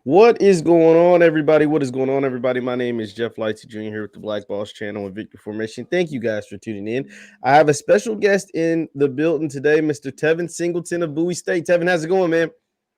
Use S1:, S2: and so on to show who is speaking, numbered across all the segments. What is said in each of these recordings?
S1: What is going on, everybody? What is going on, everybody? My name is JeffLightsyJr. here with the Black Boss channel and Victor Formation. Thank you guys for tuning in. I have a special guest in the building today, Mr. Tevin Singleton of Bowie State. Tevin, how's it going, man?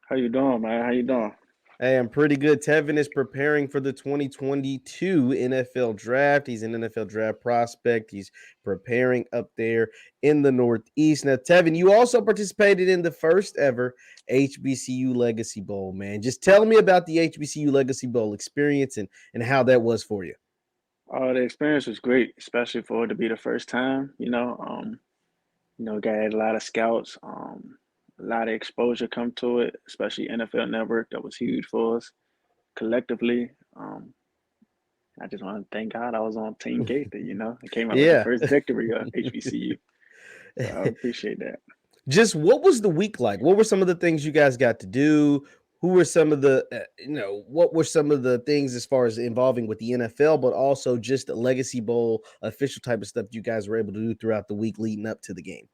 S2: How you doing, man? How you doing?
S1: Hey, I'm pretty good. Tevin is preparing for the 2022 NFL draft. He's an NFL draft prospect. He's preparing up there in the Northeast. Now, Tevin, you also participated in the first ever HBCU Legacy Bowl, man. Just tell me about the HBCU Legacy Bowl experience and how that was for you.
S2: The experience was great, especially for it to be the first time. Got a lot of scouts, a lot of exposure come to it, especially NFL Network. That was huge for us collectively. I just want to thank God I was on Team Gaither. I came out with the
S1: Yeah.
S2: first victory of HBCU, so I appreciate that.
S1: Just what was the week like? What were some of the things you guys got to do? Who were some of the, what were some of the things as far as involving with the NFL, but also just the Legacy Bowl official type of stuff you guys were able to do throughout the week leading up to the game?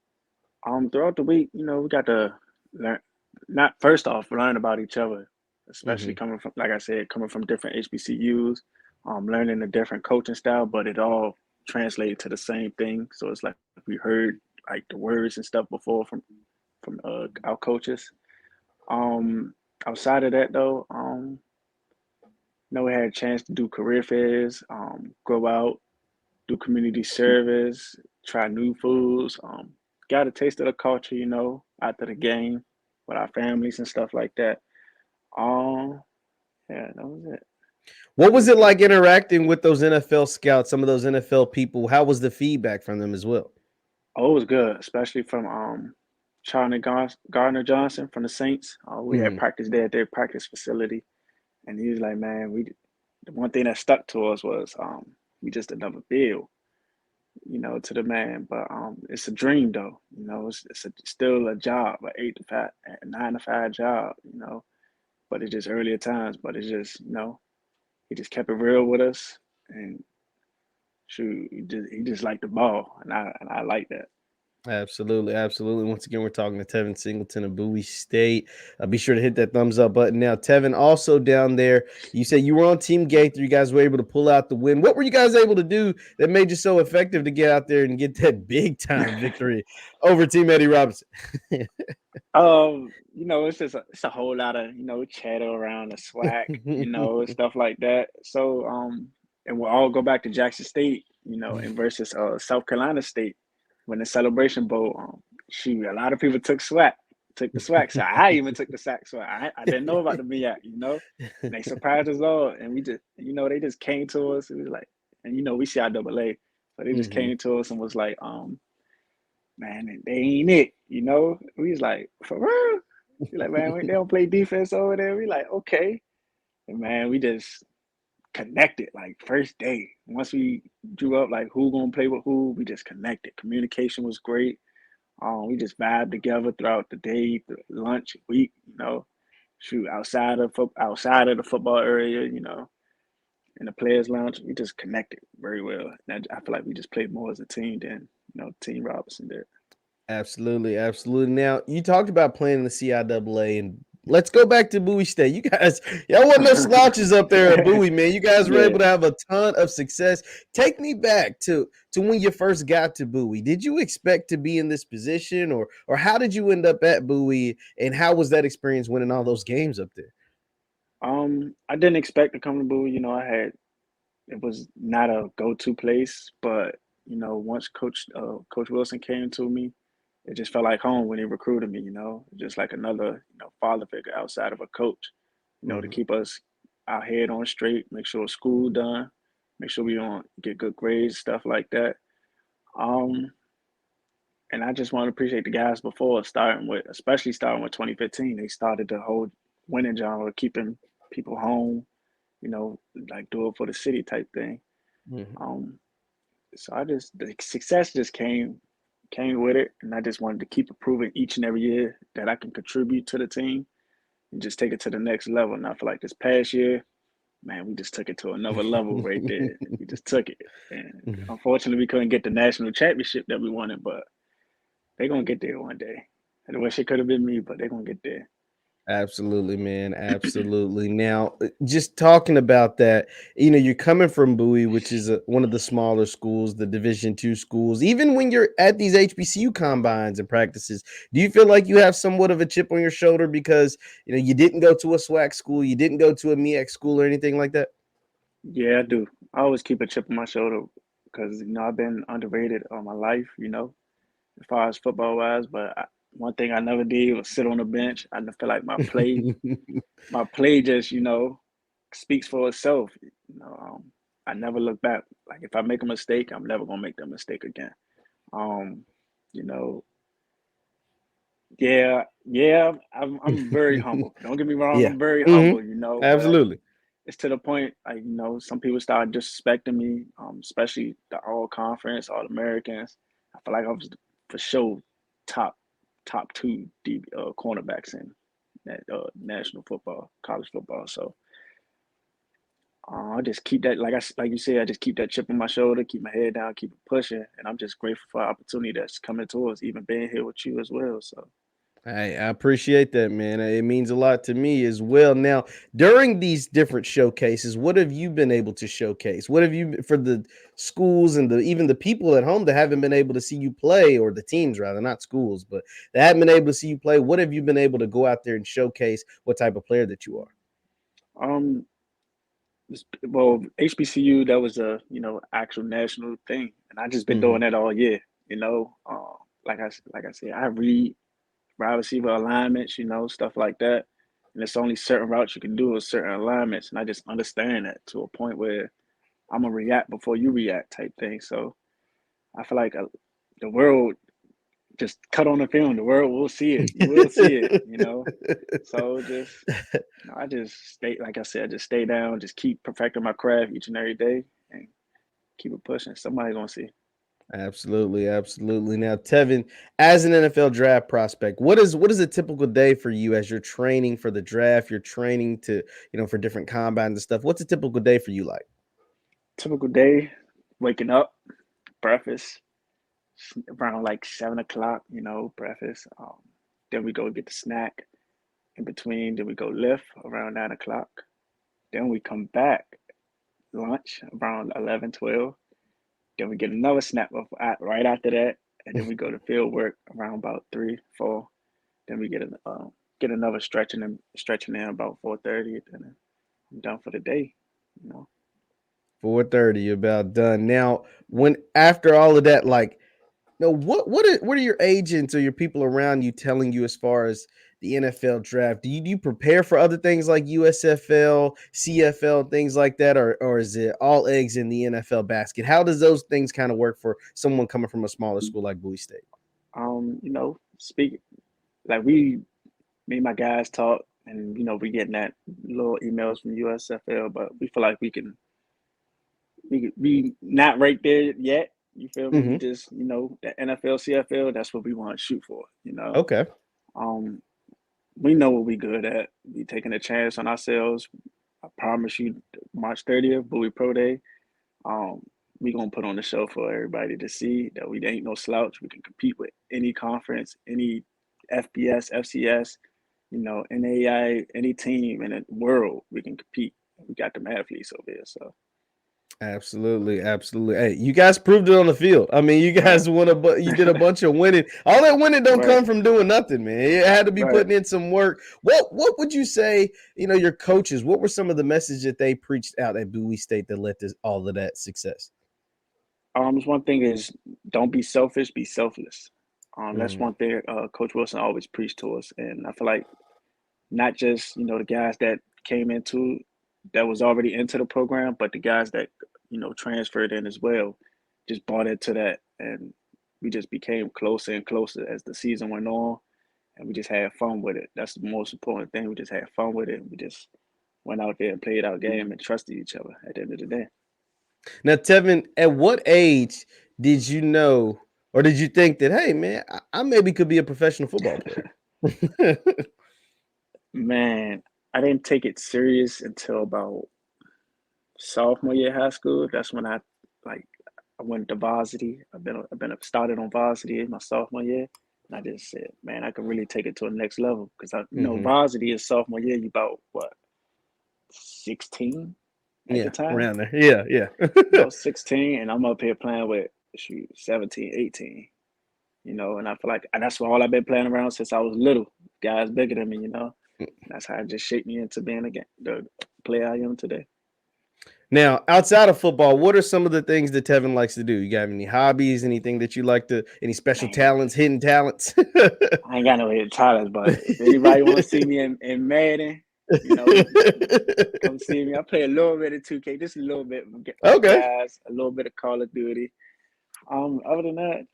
S2: Throughout the week, we got to learn, not first off, learn about each other, especially
S1: Hmm.
S2: coming from, like I said, coming from different HBCUs, learning a different coaching style, but it all translated to the same thing. So it's like we heard like the words and stuff before from our coaches. Um, Outside of that, though, we had a chance to do career fairs, go out, do community service, try new foods, got a taste of the culture, after the game with our families and stuff like that. Um, yeah, that was it.
S1: What
S2: It
S1: was
S2: was
S1: it
S2: good.
S1: like interacting with those NFL scouts, some of those NFL people? How was the feedback from them as well?
S2: Oh, it was good, especially from Charlie Gardner Johnson from the Saints. We had
S1: Hmm.
S2: practice there at their practice facility, and he was like, "Man, the one thing that stuck to us was we just another bill, to the man. But it's a dream though. Still a job, an 8 to 5, a 9 to 5 job. But it's just earlier times. But it's just he just kept it real with us, and shoot, he just liked the ball, and I like that.
S1: Absolutely, absolutely. Once again, we're talking to Tevin Singleton of Bowie State. Be sure to hit that thumbs up button. Now, Tevin, also down there, you said you were on Team Gaither. You guys were able to pull out the win. What were you guys able to do that made you so effective to get out there and get that big time victory over Team Eddie Robinson?
S2: It's a whole lot of chatter around the swag, and stuff like that. So and we'll all go back to Jackson State, and versus South Carolina State when the Celebration Bowl. Shoot, a lot of people took the swag. So I even took the sack. So I didn't know about the MEAC. And they surprised us all, and we just they just came to us. It was like, and we CIAA, so they just
S1: Hmm.
S2: came to us and was like, man, they ain't it. We was like, for real? He's like, man, they don't play defense over there. We like, okay. And man, we just connected like first day. Once we drew up like who gonna play with who, we just connected. Communication was great. We just vibed together throughout the day, lunch, week, shoot, outside of the football area, in the players lounge, we just connected very well. And I feel like we just played more as a team than, Team Robinson did.
S1: Absolutely, absolutely. Now you talked about playing in the CIAA, and let's go back to Bowie State. You guys, y'all wasn't no slouches up there at Bowie, man. You guys were
S2: Yeah.
S1: able to have a ton of success. Take me back to when you first got to Bowie. Did you expect to be in this position, or how did you end up at Bowie, and how was that experience winning all those games up there?
S2: I didn't expect to come to Bowie. It was not a go-to place, but once Coach Wilson came to me, it just felt like home when he recruited me. Just like another father figure outside of a coach. To
S1: Hmm.
S2: keep us our head on straight, make sure school done, make sure we don't get good grades, stuff like that. Um, and I just want to appreciate the guys before especially starting with 2015. They started the whole winning genre, keeping people home, like do it for the city type thing.
S1: Hmm.
S2: Um, so the success just came with it, and I just wanted to keep improving each and every year that I can contribute to the team and just take it to the next level. And I feel like this past year, man, we just took it to another level right there. We just took it, and unfortunately, we couldn't get the national championship that we wanted, but they're gonna get there one day. I wish it could have been me, but they're gonna get there.
S1: Absolutely, man. Absolutely. Now, just talking about that, you're coming from Bowie, which is one of the smaller schools, the Division II schools. Even when you're at these HBCU combines and practices, do you feel like you have somewhat of a chip on your shoulder because you didn't go to a SWAC school, you didn't go to a MEAC school or anything like that?
S2: Yeah, I do. I always keep a chip on my shoulder because I've been underrated all my life. As far as football wise. But one thing I never did was sit on the bench. I feel like my play just speaks for itself. I never look back. Like if I make a mistake, I'm never gonna make that mistake again. Um, you know, yeah, yeah. I'm very humble. Don't get me wrong.
S1: Yeah.
S2: I'm very
S1: Hmm.
S2: humble. But
S1: Absolutely.
S2: it's to the point like some people start disrespecting me, especially the all conference, all Americans. I feel like I was for sure top top two cornerbacks in that national football, college football. So I just keep that like you said, I just keep that chip on my shoulder, keep my head down, keep it pushing, and I'm just grateful for the opportunity that's coming towards even being here with you as well. So.
S1: I appreciate that, man. It means a lot to me as well. Now, during these different showcases, what have you been able to showcase? What have you for the schools and even the people at home that haven't been able to see you play, or the teams rather, not schools, but that haven't been able to see you play? What have you been able to go out there and showcase what type of player that you are?
S2: Um, well, HBCU, that was a actual national thing, and I just been
S1: Hmm.
S2: doing that all year. Like I said, I read wide receiver alignments, stuff like that, and it's only certain routes you can do with certain alignments, and I just understand that to a point where I'm gonna react before you react type thing. So I feel like the world just cut on the film. The world will see it. You will see it. So I just stay, like I said, just stay down, just keep perfecting my craft each and every day and keep it pushing. Somebody gonna see.
S1: Absolutely, absolutely. Now, Tevin, as an NFL draft prospect, what is a typical day for you as you're training for the draft? You're training to, for different combines and stuff. What's a typical day for you like?
S2: Typical day, waking up, breakfast around like 7 o'clock, breakfast. Then we go get the snack in between. Then we go lift around 9 o'clock. Then we come back, lunch around 11, 12. Then we get another snack right after that. And then we go to field work around about 3, 4. Then we get another stretching in about 4:30. Then I'm done for the day. You know.
S1: 4:30, you're about done. Now, when after all of that, like, no, what are your agents or your people around you telling you as far as the NFL draft? Do you prepare for other things like USFL, CFL, things like that, or is it all eggs in the NFL basket? How does those things kind of work for someone coming from a smaller school like Bowie State?
S2: Speak like me and my guys talk, and we getting that little emails from USFL, but we feel like we not right there yet. You feel me? We
S1: Hmm.
S2: just the NFL, CFL. That's what we want to shoot for.
S1: Okay.
S2: Um, we know what we good at. We taking a chance on ourselves. I promise you, March 30th, Bowie Pro Day. Um, we gonna put on the show for everybody to see that we ain't no slouch. We can compete with any conference, any FBS, FCS, NAI, any team in the world. We can compete. We got them athletes over here. So
S1: Absolutely, absolutely. Hey, you guys proved it on the field. I mean, you
S2: right,
S1: guys won you did a bunch of winning. All that winning don't
S2: right,
S1: come from doing nothing, man. It had to be
S2: right.
S1: putting in some work. What would you say, your coaches, what were some of the messages that they preached out at Bowie State that led to all of that success?
S2: One thing is don't be selfish, be selfless. That's
S1: Mhm.
S2: one thing Coach Wilson always preached to us, and I feel like not just the guys that came into that was already into the program, but the guys that transferred in as well just bought into that, and we just became closer and closer as the season went on, and we just had fun with it. That's the most important thing. We just had fun with it. We just went out there and played our game and trusted each other at the end of the day.
S1: Now, Tevin, at what age did you know or did you think that, hey man, I maybe could be a professional football player?
S2: Man, I didn't take it serious until about sophomore year of high school. That's when like I went to varsity. I've been started on varsity in my sophomore year. And I just said, man, I can really take it to a next level because
S1: Mm-hmm.
S2: varsity is sophomore year. You about what 16 at the
S1: Yeah,
S2: time?
S1: around there. Yeah, yeah.
S2: About 16, and I'm up here playing with 17, 18. And I feel like and that's all I've been playing around since I was little. Guys bigger than me. That's how it just shaped me into being the player I am today.
S1: Now, outside of football, what are some of the things that Tevin likes to do? You got any hobbies, anything that you like to, any special
S2: Man,
S1: talents, hidden talents?
S2: I ain't got no hidden talents, but if anybody want to see me in Madden, come see me. I play a little bit of 2K, just a little bit with
S1: Okay.
S2: guys, a little bit of Call of Duty. Other than that,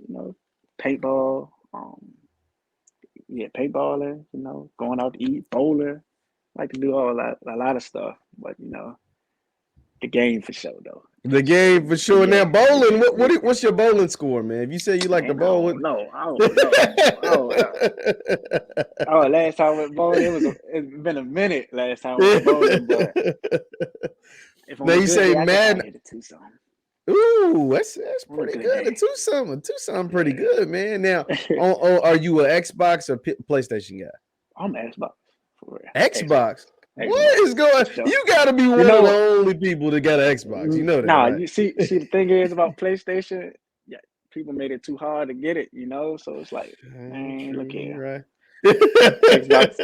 S2: paintball, paintballing, going out to eat, bowling. I like to do a lot of stuff, but the game for sure though.
S1: The game for sure. Now,
S2: Yeah, the
S1: bowling,
S2: game. Yeah.
S1: what's your bowling score, man? If you say you like to
S2: Man, I
S1: bowl, what?
S2: don't know. I don't know. Last time I went bowling, it's been a minute. Last time I went bowling, but if on
S1: Now
S2: a
S1: you
S2: good
S1: say
S2: day, I could
S1: Madden.
S2: probably hit a two something.
S1: Ooh, that's
S2: On a
S1: pretty
S2: good
S1: good. A
S2: day,
S1: two something pretty
S2: yeah.
S1: good, man. Now, are you an Xbox or PlayStation guy?
S2: I'm Xbox for real.
S1: Xbox. What
S2: Xbox
S1: is going?
S2: for sure.
S1: You got to be one
S2: You
S1: of the
S2: know,
S1: only people that got an Xbox. You know that,
S2: nah.
S1: right?
S2: You see, the thing is about PlayStation. Yeah, people made it too hard to get it. So it's like, man, look
S1: True,
S2: here,
S1: you're right.
S2: Xbox.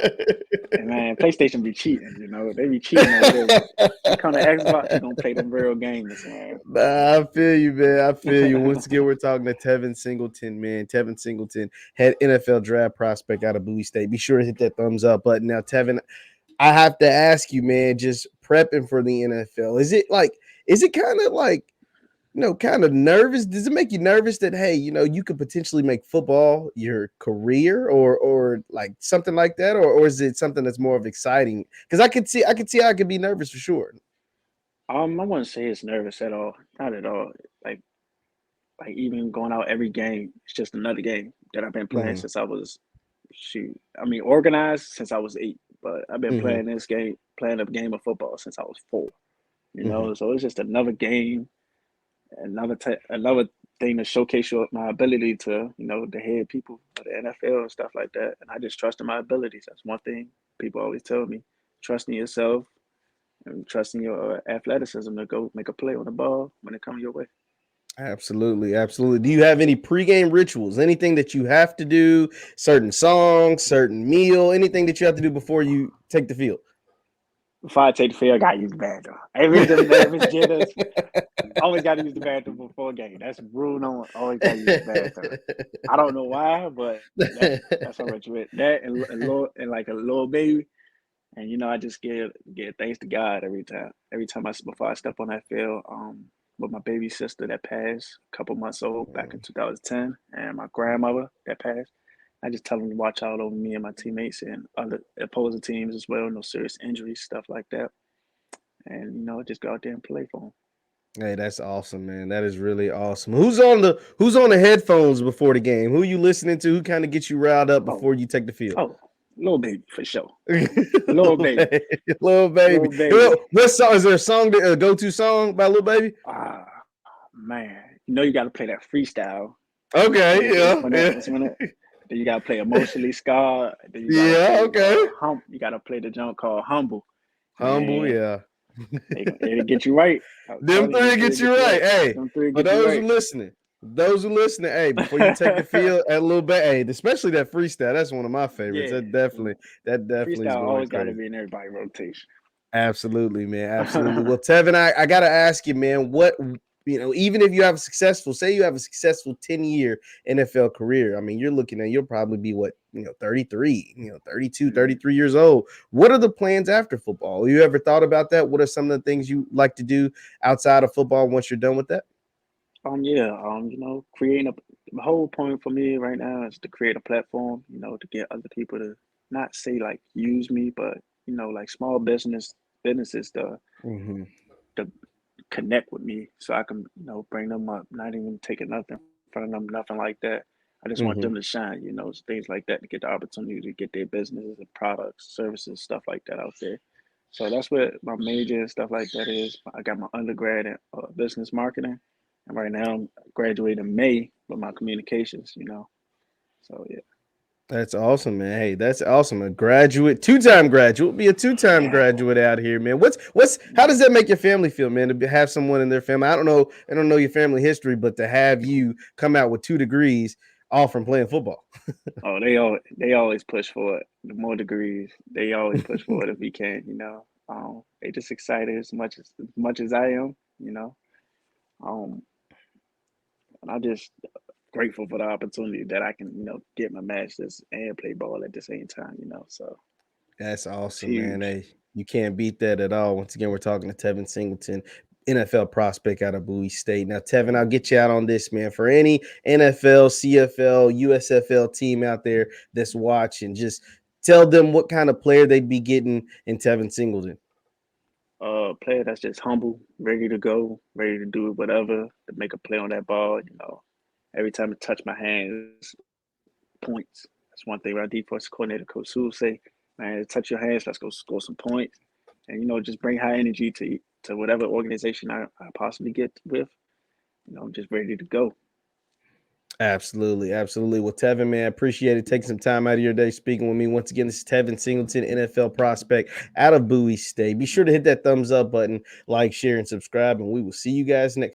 S2: And man, PlayStation be cheating. They be cheating over there. But when it comes to Xbox, you gonna play them real games, man.
S1: Nah, I feel you, man. I feel you. Once again, we're talking to Tevin Singleton, man. Tevin Singleton, head NFL draft prospect out of Bowie State. Be sure to hit that thumbs up button. Now, Tevin, I have to ask you, man, just prepping for the NFL. Is it kind of like, kind of nervous? Does it make you nervous that, hey, you could potentially make football your career or like something like that? Or is it something that's more of exciting? Because I could see how I could be nervous for sure.
S2: I wouldn't say it's nervous at all. Not at all. Like even going out every game, it's just another game that I've been playing
S1: Mm-hmm.
S2: since I was organized since I was 8. But I've been
S1: Mm-hmm.
S2: playing a game of football since I was 4.
S1: Mm-hmm.
S2: So it's just another game, another thing to showcase my ability to, the head people of the NFL and stuff like that. And I just trust in my abilities. That's one thing people always tell me: trust in yourself and trust in your athleticism to go make a play on the ball when it comes your way.
S1: Absolutely, absolutely. Do you have any pregame rituals? Anything that you have to do? Certain songs, certain meal, anything that you have to do before you take the field?
S2: Before I take the field, I gotta use the bathroom. If it's jitters, always gotta use the bathroom before a game. That's rule number. Always gotta use the bathroom. I don't know why, but that's how much with that and like a little baby. And I just give thanks to God every time. Every time before I step on that field, with my baby sister that passed a couple months old back in 2010, and my grandmother that passed. I just tell them to watch out over me and my teammates and other opposing teams as well. No serious injuries, stuff like that. And just go out there and play for them.
S1: Hey, that's awesome, man. That is really awesome. Who's on the headphones before the game? Who you listening to? Who kind of gets you riled up
S2: Oh,
S1: before you take the field?
S2: oh, little baby for sure. Little
S1: Little
S2: baby,
S1: baby, little baby.
S2: little baby.
S1: What song is there? A song, a go-to song by Little Baby?
S2: Ah, man, you got to play that freestyle.
S1: Okay, yeah,
S2: When
S1: yeah,
S2: then you gotta play emotionally scarred. Then you gotta
S1: yeah.
S2: play
S1: Okay,
S2: You gotta play the jump called humble.
S1: humble,
S2: Man,
S1: yeah.
S2: it'll get you right. I'm
S1: Them
S2: telling you, them
S1: three
S2: three
S1: get you
S2: get you
S1: right.
S2: right.
S1: Hey,
S2: Them three
S1: for
S2: get you right.
S1: those who listening, hey, before you take the field at a little bit, hey, especially that freestyle, that's one of my favorites.
S2: Yeah,
S1: That definitely is
S2: freestyle
S1: going
S2: always got to
S1: crazy.
S2: be in everybody's rotation.
S1: Absolutely, man. Absolutely. Well, Tevin, I gotta ask you, man, what even if you have a successful, say you have a successful 10-year NFL career, I mean, you'll probably be what, 33, 32,
S2: Mhm.
S1: 33 years old. What are the plans after football? You ever thought about that? What are some of the things you like to do outside of football once you're done with that?
S2: Yeah, creating the whole point for me right now is to create a platform, to get other people to not say like use me, but like small businesses
S1: Mm-hmm.
S2: to connect with me so I can, bring them up, not even taking nothing from them, nothing like that. I just want
S1: Mm-hmm.
S2: them to shine, things like that to get the opportunity to get their businesses and products, services, stuff like that out there. So that's what my major and stuff like that is. I got my undergrad in business marketing, and right now I'm graduating in May with my communications. So yeah.
S1: That's awesome, man. Hey, that's awesome. A graduate, two-time graduate, be a two-time
S2: Yeah,
S1: graduate out here, man. What's how does that make your family feel, man? Have someone in their family. I don't know your family history, but to have you come out with 2 degrees all from playing football.
S2: oh, they always push for it. The more degrees, they always push for it if we can. They just excited as much as I am. Um, and I just grateful for the opportunity that I can get my masters and play ball at the same time. So
S1: That's
S2: it's
S1: awesome, man.
S2: huge.
S1: Hey, you can't beat that at all. Once again, we're talking to Tevin Singleton, NFL prospect out of Bowie State. Now, Tevin, I'll get you out on this, man. For any NFL, CFL, USFL team out there that's watching, just tell them what kind of player they'd be getting in Tevin Singleton.
S2: Player that's just humble, ready to go, ready to do whatever to make a play on that ball. Every time it touch my hands, points. That's one thing our defense coordinator, Coach Sewell, say, man, touch your hands, let's go score some points. And, just bring high energy to whatever organization I possibly get with. I'm just ready to go.
S1: Absolutely, absolutely. Well, Tevin, man, I appreciate it taking some time out of your day speaking with me. Once again, this is Tevin Singleton, NFL prospect out of Bowie State. Be sure to hit that thumbs up button, like, share, and subscribe, and we will see you guys next.